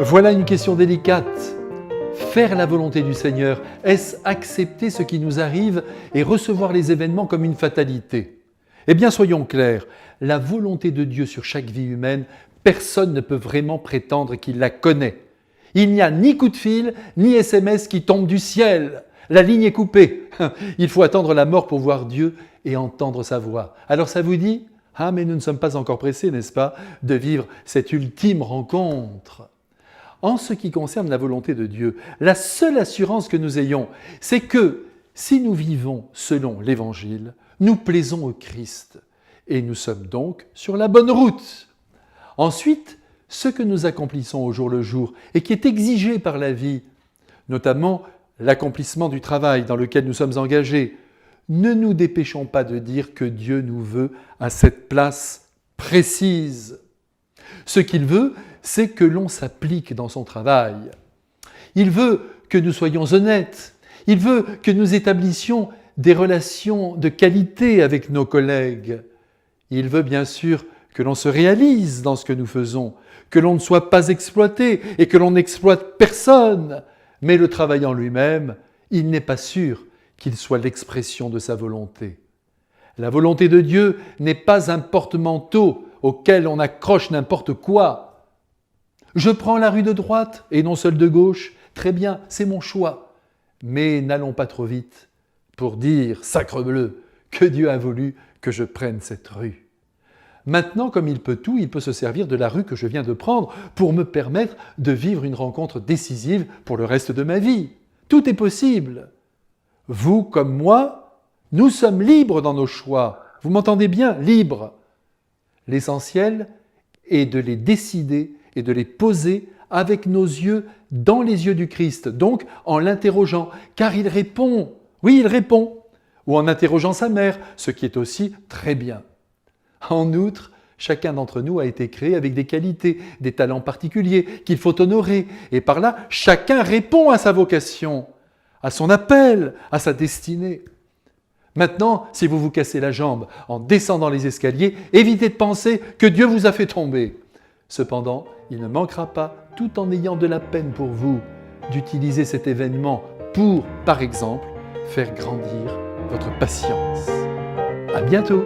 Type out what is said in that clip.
Voilà une question délicate. Faire la volonté du Seigneur, est-ce accepter ce qui nous arrive et recevoir les événements comme une fatalité? Eh bien, soyons clairs, la volonté de Dieu sur chaque vie humaine, personne ne peut vraiment prétendre qu'il la connaît. Il n'y a ni coup de fil, ni SMS qui tombe du ciel. La ligne est coupée. Il faut attendre la mort pour voir Dieu et entendre sa voix. Alors ça vous dit? Ah, mais nous ne sommes pas encore pressés, n'est-ce pas, de vivre cette ultime rencontre. En ce qui concerne la volonté de Dieu, la seule assurance que nous ayons, c'est que si nous vivons selon l'Évangile, nous plaisons au Christ et nous sommes donc sur la bonne route. Ensuite, ce que nous accomplissons au jour le jour et qui est exigé par la vie, notamment l'accomplissement du travail dans lequel nous sommes engagés, ne nous dépêchons pas de dire que Dieu nous veut à cette place précise. Ce qu'il veut, c'est que l'on s'applique dans son travail. Il veut que nous soyons honnêtes. Il veut que nous établissions des relations de qualité avec nos collègues. Il veut bien sûr que l'on se réalise dans ce que nous faisons, que l'on ne soit pas exploité et que l'on n'exploite personne. Mais le travail en lui-même, il n'est pas sûr qu'il soit l'expression de sa volonté. La volonté de Dieu n'est pas un porte-manteau auquel on accroche n'importe quoi. Je prends la rue de droite et non celle de gauche. Très bien, c'est mon choix. Mais n'allons pas trop vite pour dire, sacrebleu, que Dieu a voulu que je prenne cette rue. Maintenant, comme il peut tout, il peut se servir de la rue que je viens de prendre pour me permettre de vivre une rencontre décisive pour le reste de ma vie. Tout est possible. Vous, comme moi, nous sommes libres dans nos choix. Vous m'entendez bien? Libres. L'essentiel est de les décider et de les poser avec nos yeux dans les yeux du Christ, donc en l'interrogeant, car il répond. Oui, il répond. Ou en interrogeant sa mère, ce qui est aussi très bien. En outre, chacun d'entre nous a été créé avec des qualités, des talents particuliers qu'il faut honorer. Et par là, chacun répond à sa vocation, à son appel, à sa destinée. Maintenant, si vous vous cassez la jambe en descendant les escaliers, évitez de penser que Dieu vous a fait tomber. Cependant, il ne manquera pas, tout en ayant de la peine pour vous, d'utiliser cet événement pour, par exemple, faire grandir votre patience. À bientôt!